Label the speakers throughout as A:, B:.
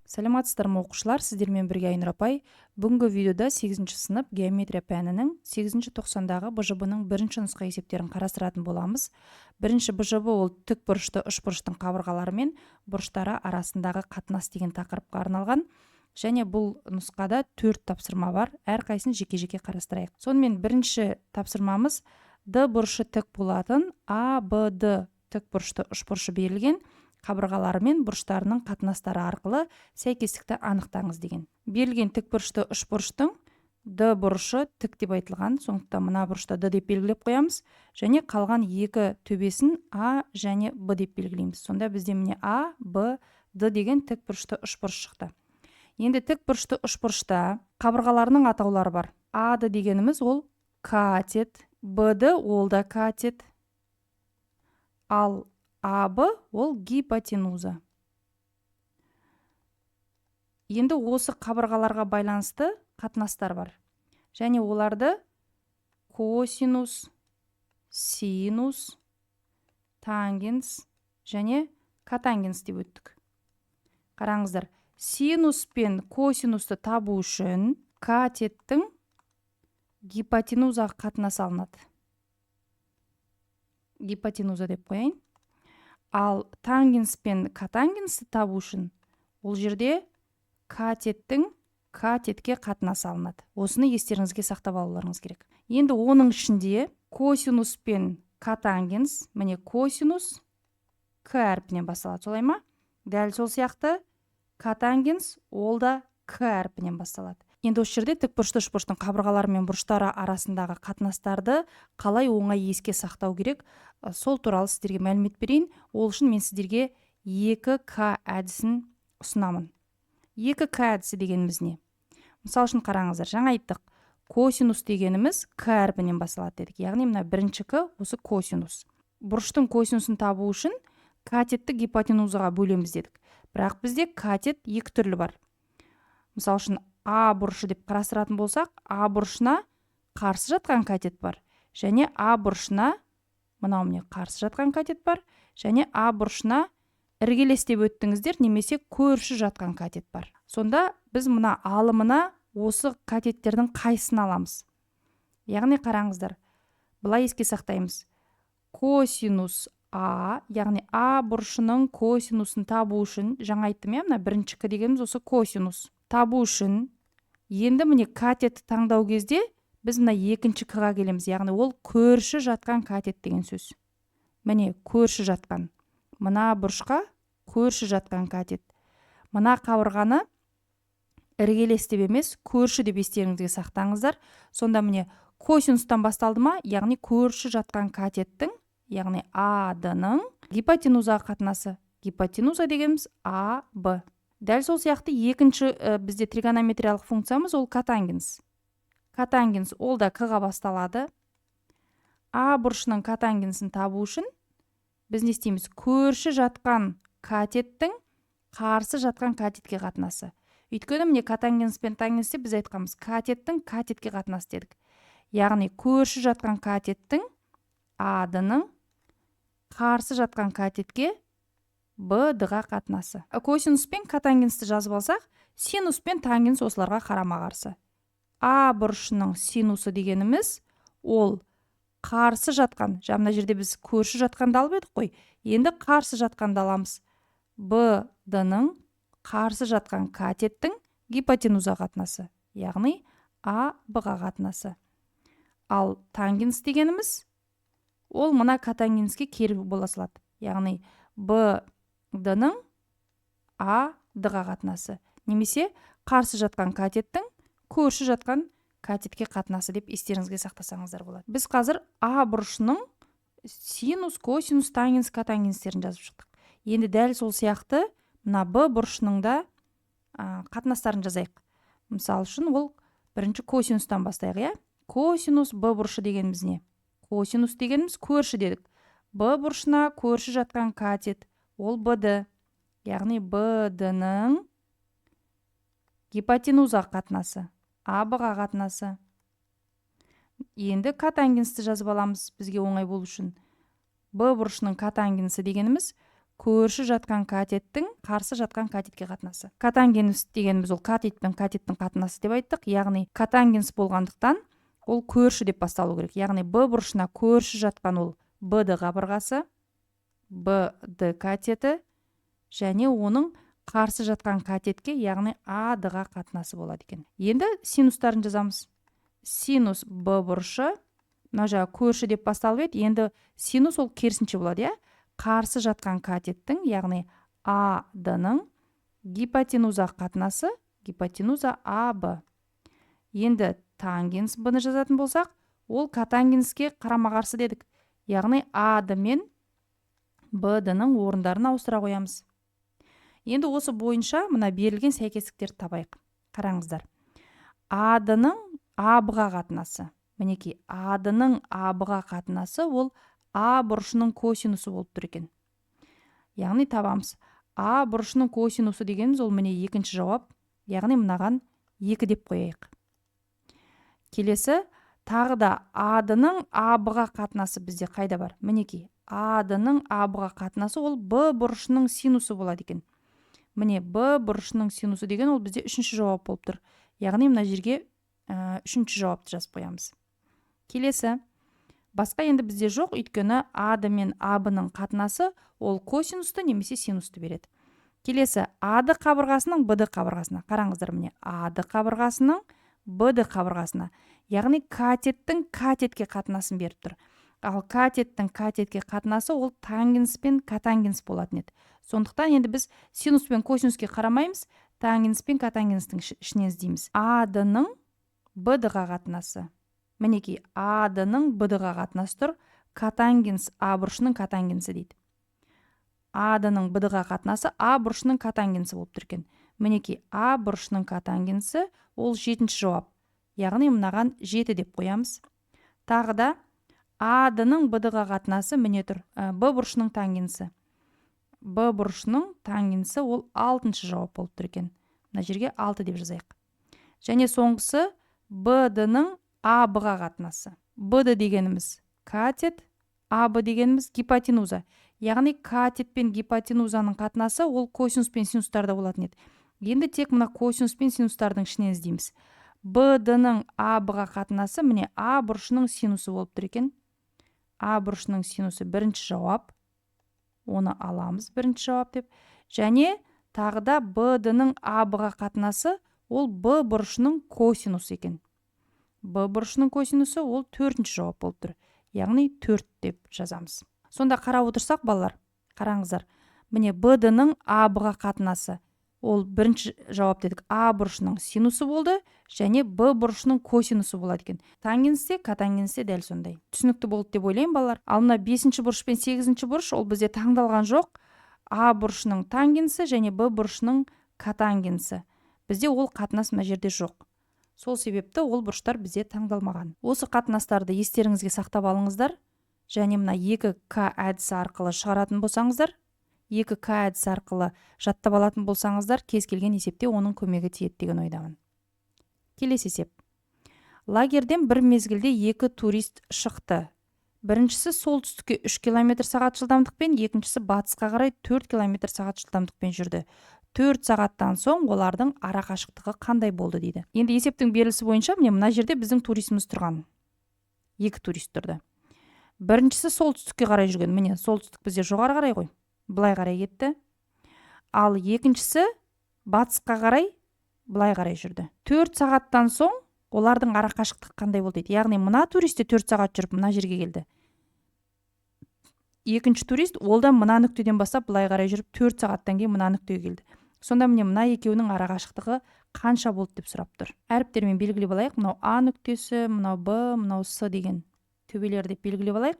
A: Саламатсыздар ма оқушылар, сіздермен бірге Айнұр апай. Бүгінгі видеода 8-ші сынып геометрия пәнінің 8-ші тоқсандағы БЖБ-ның бірінші нұсқа есептерін қарастыратын боламыз. Бірінші БЖБ ол тік бұрышты үшбұрыштың қабырғалары мен бұрыштары арасындағы қатынас деген тақырыпқа арналған. Және бұл нұсқада 4 тапсырма бар. Әрқайсысын жеке-жеке қарастырайық. Сонымен бірінші тапсырмамыз Д бұрышы тік болатын АБД тік бұрышты үшбұрышы берілген қабырғалары мен бұрыштарының қатынастары арқылы сәйкестікті анықтаңыз деген. Берілген тікбұрышты үшбұрыштың Д бұрышы тік деп айтылған, сондықтан мына бұрышты Д деп белгілеп қоямыз, және қалған екі төбесін А және Б деп белгілейміз. Сонда бізде міне А, Б, Д деген тікбұрышты үшбұрыш шықты. Енді тікбұрышты үшбұрышта қабырғаларының атаулары бар. А-ды дегеніміз ол катет, Б-ді ол да катет, ал АБ ол гипотенуза. Енді осы қабырғаларға байланысты қатынастар бар. Және оларды косинус, синус, тангенс және котангенс деп өттік. Қараңыздар, синус пен косинусты табу үшін катеттің гипотенузаға қатынас алынады. Гипотенуза деп қояйын. Ал тангенс пен котангенсті табу үшін ол жерде катеттің катетке қатынас алынады. Осыны естеріңізге сақтап алуларыңыз керек. Енді оның ішінде косинус пен котангенс, міне косинус к әрпінен басталады, солай ма? Дәл сол сияқты котангенс ол да к әрпінен басталады. Енді осы жерде тікбұрышты үшбұрыштың қабырғалары мен бұрыштары арасындағы қатынастарды қалай оңай еске сақтау керек, сол туралы сіздерге мәлімет берейін. Ол үшін мен сіздерге 2К әдісін ұсынамын. 2К әдісі дегеніміз не? Мысал үшін қараңыздар, жаңа айттық, косинус дегеніміз К әрпінен басталады дедік. Яғни мына бірінші К осы косинус. Бұрыштың косинусын табу үшін катетті гипотенузаға бөлеміз дедік. Бірақ бізде катет екі түрлі бар. Мысал үшін А бұрышы деп қарастыратын болсақ, А бұрышына қарсы жатқан катет бар. Және А бұрышына, мынау міне қарсы жатқан катет бар. Және А бұрышына іргелес деп өттіңіздер, немесе көрші жатқан катет бар. Сонда біз мына алымына осы катеттердің қайсысын аламыз? Яғни қараңыздар, былай еске сақтаймыз. Косинус А, яғни А бұрышының косинусын табу үшін, жаңа айттым, мына бірінші К дегеніміз осы косинус. Табу үшін, енді міне катетті таңдау кезде біз мына екінші К-ға келеміз, яғни ол көрші жатқан катет деген сөз. Міне көрші жатқан. Мына бұрышқа көрші жатқан катет. Мына қабырғаны іргелес деп емес, көрші деп естеріңізге сақтаңыздар. Сонда міне косинустан басталды ма, яғни көрші жатқан катеттің, яғни А-дының гипотенузаға қатынасы. Гипотенуза дегеніміз А, Б. Дәл сол сияқты екінші бізде тригонометриялық функциямыз ол котангенс. Котангенс ол да К-ға басталады. А бұрышының котангенсін табу үшін біз не істейміз? Көрші жатқан катеттің қарсы жатқан катетке қатынасы. Өйткені міне котангенс пен тангенсте біз айтқанбыз, катеттің катетке қатынасы дедік. Яғни көрші жатқан катеттің А-дының қарсы жатқан катетке Б-дыға қатынасы. Косинус пен котангенсті жазып алсақ, синус пен тангенс осыларға қарама-қарсы. А бұрышының синусы дегеніміз ол қарсы жатқан, жаңа жерде біз көрші жатқанды алып едік қой, енді қарсы жатқанды аламыз. Б-дының қарсы жатқан катеттің гипотенуза қатынасы, яғни А-Б-ға қатынасы. Ал тангенс дегеніміз ол мына котангенске кері бола салады, яғни Б-дының А-дыға қатынасы, немесе қарсы жатқан катеттің көрші жатқан катетке қатынасы деп естеріңізге сақтасаңыздар болады. Біз қазір А бұрышының синус, косинус, тангенс, котангенстерін жазып шықтық. Енді дәл сол сияқты мына Б бұрышының да қатынастарын жазайық. Мысал үшін ол бірінші косинустан бастайық, косинус Б бұрышы дегеніміз не? Косинус дегеніміз көрші дедік. Б бұрышына көрші жатқан катет, ол Б-ді, яғни Б-дінің гипотенуза қатынасы, А-Б-ға қатынасы. Енді котангенсті жазып аламыз бізге оңай болу үшін. Б бұрышының котангенсі дегеніміз көрші жатқан катеттің қарсы жатқан катетке қатынасы. Котангенс дегеніміз ол катет пен катеттің қатынасы деп айттық. Яғни котангенс болғандықтан ол көрші деп басталу керек. Яғни Б бұрышына көрші жатқан ол БД қабырғасы, БД катеті және оның қарсы жатқан катетке, яғни АД-ға қатынасы болады екен. Енді синустарын жазамыз. Синус Б бұрышы, мына жаңа көрші деп басталып еді, енді синус ол керісінше болады, иә? Қарсы жатқан катеттің, яғни АД-ның гипотенуза қатынасы, гипотенуза АБ. Енді тангенс Б-ны жазатын болсақ, ол котангенске қарама-қарсы дедік. Яғни АД мен БД-ның орындарын ауыстыра қоямыз. Енді осы бойынша мына берілген сәйкестіктерді табайық. Қараңыздар. АД-ның АБ-ға қатынасы. Мінекей, АД-ның АБ-ға қатынасы ол А бұрышының косинусы болып тұр екен. Яғни табамыз. А бұрышының косинусы дегеніміз ол міне екінші жауап. Яғни мынаған 2 деп қояйық. Келесі, тағы да АД-ның АБ-ға қатынасы бізде қайда бар? Мінекей, АД-ның АБ-ға қатынасы ол Б бұрышының синусы болады екен. Міне Б бұрышының синусы деген ол бізде үшінші жауап болып тұр. Яғни мына жерге үшінші жауапты жазып қоямыз. Келесі, басқа енді бізде жоқ, өйткені АД мен АБ-ның қатынасы ол косинусты немесе синусты береді. Келесі, АД қабырғасының БД қабырғасына. Қараңыздар, міне АД қабырғасының БД қабырғасына. Яғни катеттің катетке қатынасын беріп тұр. Ал катеттің катетке қатынасы ол тангенс пен котангенс болатын еді. Сондықтан енді біз синус пен косинуске қарамаймыз, тангенс пен котангенстің ішінен іздейміз. АД-ның БД-ға қатынасы. Мінекей, АД-ның БД-ға қатынасы тұр, котангенс А бұрышының котангенсі дейді. АД-ның БД-ға қатынасы А бұрышының котангенсі болып тұр екен. Мінекей, А бұрышының котангенсі ол 7-ші жауап. Яғни мынаған 7 деп қоямыз. Тағы да АД-ның БД-ға қатынасы міне тұр, Б бұрышының тангенсі. Б бұрышының тангенсі ол 6-ші жауап болып тұр екен. Мына жерге 6 деп жазайық. Және соңғысы БД-ның АБ-ға қатынасы. БД дегеніміз катет, АБ дегеніміз гипотенуза. Яғни катет пен гипотенузаның қатынасы ол косинус пен синустарда болатын еді. Енді тек мына косинус пен синустардың ішінен іздейміз. БД-ның АБ-ға қатынасы міне А бұрышының синусы болып тұр екен. А бұрышының синусы бірінші жауап. Оны аламыз бірінші жауап деп. Және тағы да БД-ның АБ-ға қатынасы ол Б бұрышының косинусы екен. Б бұрышының косинусы ол 4-ші жауап болып тұр. Яғни 4 деп жазамыз. Сонда қарап отырсақ, балалар, қараңыздар. Міне БД-ның АБ-ға қатынасы ол бірінші жауап дедік, А бұрышының синусы болды, және Б бұрышының косинусы болады екен. Тангенсте, котангенсте дәл сондай. Түсінікті болды деп ойлаймын, балалар. Ал мына 5-ші бұрыш пен 8-ші бұрыш ол бізде таңдалған жоқ. А бұрышының тангенсі және Б бұрышының котангенсі. Бізде ол қатынас мына жерде жоқ. Сол себепті ол бұрыштар бізде таңдалмаған. Осы қатынастарды естеріңізге сақтап алыңыздар. Және мына 2К әдісі арқылы шығаратын болсаңыздар, 2К әдісі арқылы жаттап алатын болсаңыздар, кез келген есепте оның көмегі тиеді деген ойдамын. Келесі есеп. Лагерден бір мезгілде 2 турист шықты. Біріншісі солтүстікке 3 км сағат жылдамдықпен, екіншісі батысқа қарай 4 км сағат жылдамдықпен жүрді. 4 сағаттан соң олардың ара қашықтығы қандай болды дейді. Енді есептің берілісі бойынша мына жерде біздің туристіміз тұрған. 2 турист тұрды. Біріншісі солтүстікке қарай жүрген. Міне солтүстік бізде жоғары қарай ғой. Былай қарай кетті. Ал екіншісі батысқа қарай, былай қарай жүрді. 4 сағаттан соң олардың ара қашықтығы қандай болды дейді. Яғни мына турист 4 сағат жүріп мына жерге келді. Екінші турист ол да мына нүктеден бастап былай қарай жүріп 4 сағаттан кейін мына нүктеге келді. Сонда міне мына екеуінің ара қашықтығы қанша болды деп сұрап тұр. Әріптермен белгілеп алайық. Мынау А нүктесі, мынау Б, мынау С деген төбелер деп белгілеп алайық.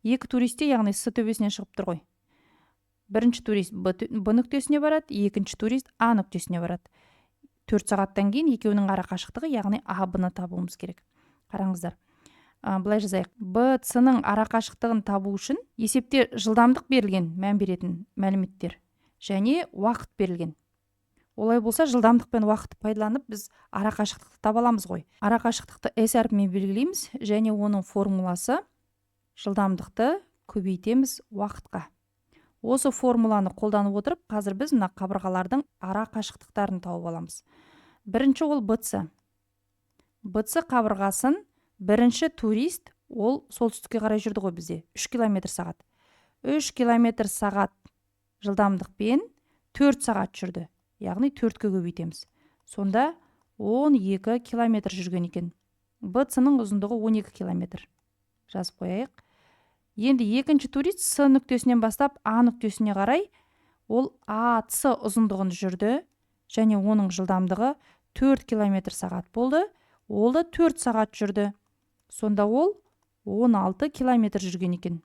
A: 2 туристте, яғни С төбесінен шығып тұр ғой. Бірінші турист Б нүктесіне барады, екінші турист А нүктесіне барады. 4 сағаттан кейін екеуінің ара қашықтығы, яғни А-Б-ны табуымыз керек. Қараңыздар. Былай жазайық. Б-С-ның ара қашықтығын табу үшін есепте жылдамдық берілген, мән беретін мәліметтер және уақыт берілген. Олай болса, жылдамдық пен уақытты пайдаланып біз ара қашықтықты таба аламыз ғой. Ара қашықтықты S әрпімен белгілейміз және оның формуласы жылдамдықты көбейтеміз уақытқа. Осы формуланы қолданып отырып, қазір біз мына қабырғалардың ара қашықтықтарын тауып аламыз. Бірінші ол BC. BC қабырғасын бірінші турист, ол солтүстікке қарай жүрді ғой бізде, 3 км сағат. 3 км сағат жылдамдықпен 4 сағат жүрді. Яғни 4-ке көбейтеміз. Сонда 12 км жүрген екен. BC-ның ұзындығы 12 км. Жазып қояйық. Енді екінші турист С нүктесінен бастап А нүктесіне қарай, ол АС ұзындығын жүрді, және оның жылдамдығы 4 км сағат болды. Ол да 4 сағат жүрді. Сонда ол 16 км жүрген екен.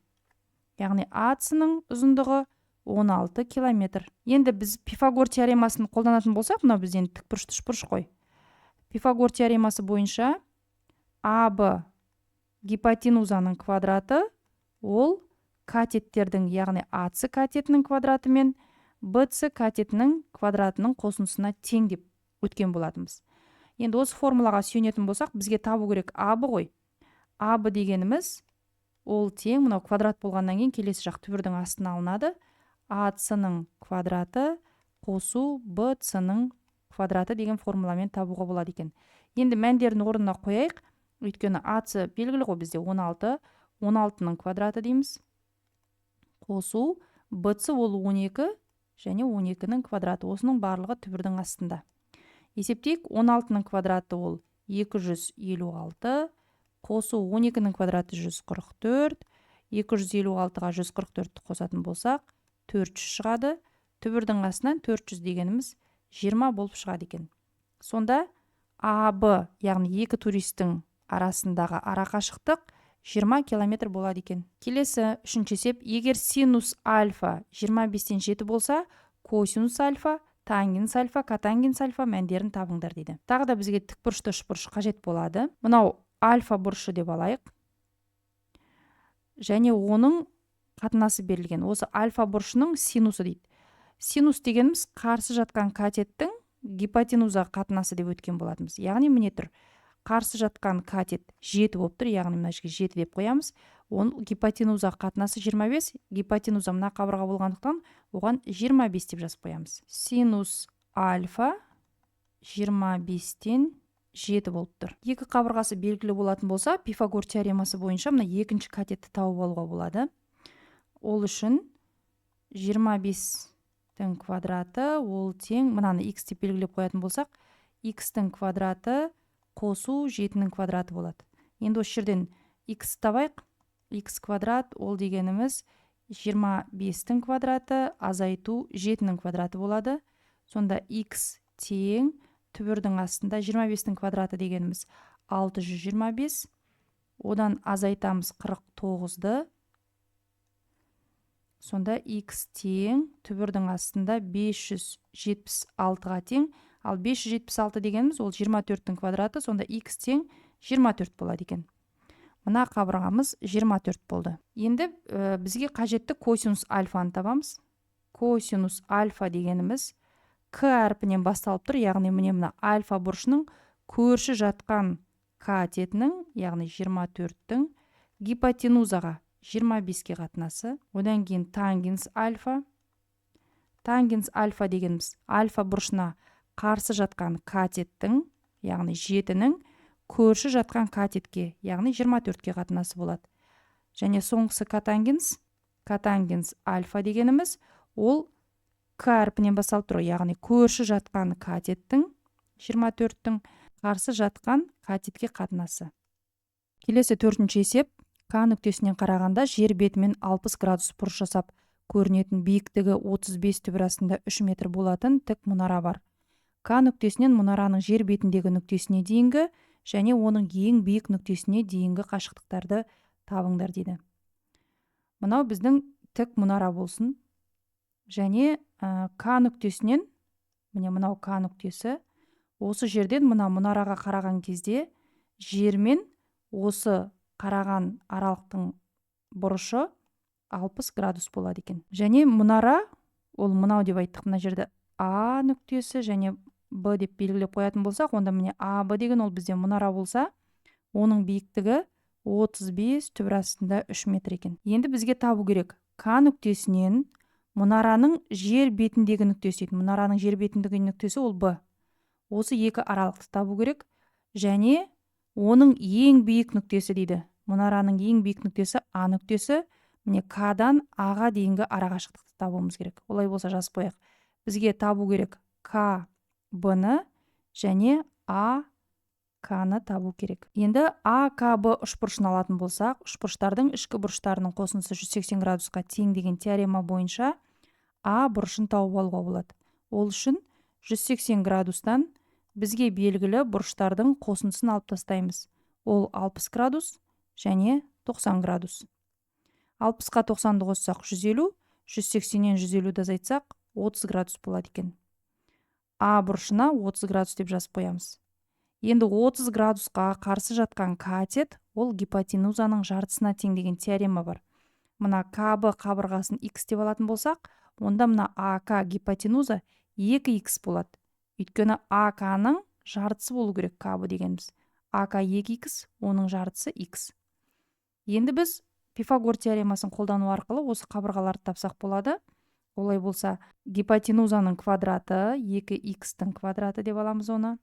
A: Яғни АС-ның ұзындығы 16 км. Енді біз Пифагор теоремасын қолданатын болсақ, мынау бізден тікбұрышты үшбұрыш қой. Пифагор теоремасы бойынша АБ гипотенузаның квадраты ол катеттердің, яғни АС катетінің квадраты мен BC катетінің квадратының қосындысына тең деп өткен болатынбыз. Енді осы формулаға сүйенетін болсақ, бізге табу керек АБ ғой. АБ дегеніміз ол тең, мынау квадрат болғаннан кейін келесі жақ түбірдің астына алынады. АС-ның квадраты қосу BC-ның квадраты деген формуламен табуға болады екен. Енді мәндерін орнына қояйық. Өйткені АС белгілі ғой бізде 16, 16-ның квадраты дейміз. Қосу BC ол 12 және 12-ның квадраты. Осының барлығы түбірдің астында. Есептейік, 16-ның квадраты ол 256, қосу 12-ның квадраты 144, 256-ға 144-ті қосатын болсақ, 400 шығады. Түбірдің астынан 400 дегеніміз 20 болып шығады екен. Сонда АБ, яғни екі туристің арасындағы ара қашықтық 20 км болады екен. Келесі үшінші есеп, егер синус альфа 25-тен 7 болса, косинус альфа, тангенс альфа, котангенс альфа мәндерін табыңдар дейді. Тағы да бізге тікбұрышты үшбұрыш қажет болады. Мынау альфа бұрышы деп алайық. Және оның қатынасы берілген. Осы альфа бұрышының синусы дейді. Синус дегеніміз қарсы жатқан катеттің гипотенузаға қатынасы деп өткен болатынбыз. Яғни міне тұр. Қарсы жатқан катет 7 болып тұр, яғни мына жерге 7 деп қоямыз. Оның гипотенузаға қатынасы 25, гипотенуза мына қабырға болғандықтан оған 25 деп жазып қоямыз. Синус альфа 25-тен 7 болып тұр. Екі қабырғасы белгілі болатын болса, Пифагор теоремасы бойынша мына екінші катетті тауып алуға болады. Ол үшін 25-тің квадраты ол тең, мынаны x деп белгілеп қоятын болсақ, x-тің квадраты қосу 7-нің квадраты болады. Енді осы жерден x табайық. X квадрат ол дегеніміз 25-тің квадраты азайту 7-нің квадраты болады. Сонда x тең, түбірдің астында 25-тің квадраты дегеніміз 625. Одан азайтамыз 49-ды. Сонда x тең, түбірдің астында 576-ға тең. Ал 576 дегеніміз ол 24-тің квадраты, сонда x тең 24 болады екен. Мына қабырғамыз 24 болды. Енді бізге қажетті косинус альфаны табамыз. Косинус альфа дегеніміз к әрпінен басталып тұр, яғни мына альфа бұрышының көрші жатқан катетінің, яғни 24-тің гипотенузаға 25-ке қатынасы. Одан кейін тангенс альфа. Тангенс альфа дегеніміз альфа бұрышына қарсы жатқан катеттің, яғни 7-нің көрші жатқан катетке, яғни 24-ке қатынасы болады. Және соңғысы котангенс. Котангенс альфа дегеніміз ол к әрпінен басталып тұр, яғни көрші жатқан катеттің 24-тің қарсы жатқан катетке қатынасы. Келесі төртінші есеп, К нүктесінен қарағанда жер бетімен 60 градус бұрыш жасап көрінетін биіктігі 35 түбір астында 3 метр болатын тік мұнара бар. К нүктесінен мұнараның жер бетіндегі нүктесіне дейінгі және оның ең биік нүктесіне дейінгі қашықтықтарды табыңдар дейді. Мынау біздің тік мұнара болсын. Және К нүктесінен, мынау К нүктесі, осы жерден мына мұнараға қараған кезде жермен осы қараған аралықтың бұрышы 60 градус болады екен. Және мұнара, ол мынау деп айттық, мына жерде А нүктесі және Б деп белгілеп қоятын болсақ, онда міне АБ деген ол бізде мұнара болса, оның биіктігі 35 түбір астында 3 метр екен. Енді бізге табу керек К нүктесінен мұнараның жер бетіндегі нүктесі дейді. Мұнараның жер бетіндегі нүктесі ол Б. Осы екі аралықты табу керек. Және оның ең биік нүктесі дейді. Мұнараның ең биік нүктесі А нүктесі. Міне К-дан А-ға дейінгі арақашықтықты табуымыз керек. Олай болса жазып қояйық. Бізге табу керек К Б-ны және А К-ны табу керек. Енді А, К, Б үшбұрышын алатын болсақ, үшбұрыштардың ішкі бұрыштарының қосындысы 180 градусқа тең деген теорема бойынша А бұрышын тауып алуға болады. Ол үшін 180 градустан бізге белгілі бұрыштардың қосындысын алып тастаймыз. Ол 60 градус және 90 градус. 60-қа 90-ды қоссақ 150, 180-нен 150-ді азайтсақ 30 градус болады екен. А бұрышына 30 градус деп жазып қоямыз. Енді 30 градусқа қарсы жатқан катет, ол гипотенузаның жартысына тең деген теорема бар. Мына КБ қабырғасын X деп алатын болсақ, онда мына АК гипотенуза 2X болады. Өйткені АК-ның жартысы болу керек КБ дегеніміз. АК 2X, оның жартысы X. Енді біз Пифагор теоремасын қолдану арқылы осы қабырғаларды тапсақ болады. Олай болса, гипотенузаның квадраты 2X-тің квадраты деп аламыз оны.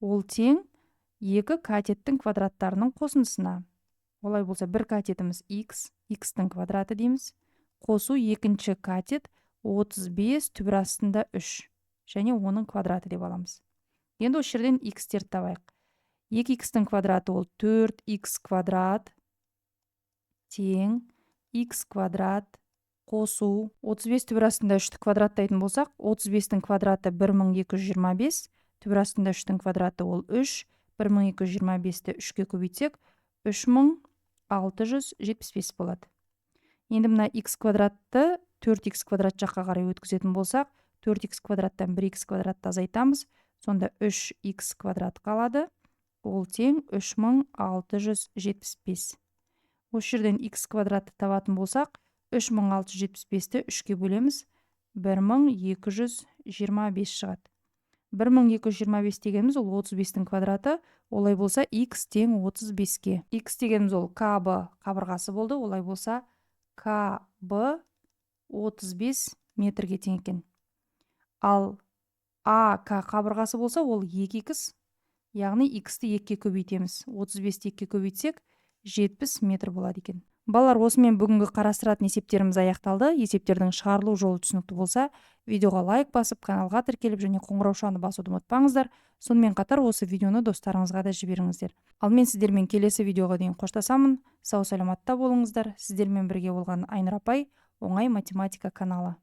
A: Ол тең 2 катеттің квадраттарының қосындысына. Олай болса, бір катетіміз X, X-тің квадраты дейміз. Қосу екінші катет 35 түбір астында 3 және оның квадраты деп аламыз. Енді осы жерден X-терді табайық. 2X-тің квадраты ол 4X квадрат тең X квадрат қосу 35 түбір астында 3-ті квадраттайтын болсақ, 35-тің квадраты 1225, түбір астында 3-тің квадраты ол 3, 1225-ті 3-ке көбейтсек, 3675 болады. Енді мына X квадратты 4X квадрат жаққа қарай өткізетін болсақ, 4X квадраттан 1X квадратты азайтамыз, сонда 3X квадрат қалады, ол тең 3675. Осы жерден X квадратты табатын болсақ, 3675-ті 3-ке бөлеміз, 1225 шығады. 1225 дегеніміз ол 35-тің квадраты, олай болса X тең 35-ке. X дегеніміз ол КБ қабырғасы болды, олай болса КБ 35 метрге тең екен. Ал АК қабырғасы болса ол 2X, яғни X-ті 2-ке көбейтеміз. 35-ті 2-ке көбейтсек 70 метр болады екен. Балалар, осымен бүгінгі қарастыратын есептеріміз аяқталды. Есептердің шығарылу жолы түсінікті болса, видеоға лайк басып, каналға тіркеліп және қоңыраушаны басуды ұмытпаңыздар. Сонымен қатар осы видеоны достарыңызға да жіберіңіздер. Ал мен сіздермен келесі видеоға дейін қоштасамын. Сау саламатта болыңыздар. Сіздермен бірге болған Айнұр апай, оңай математика каналы.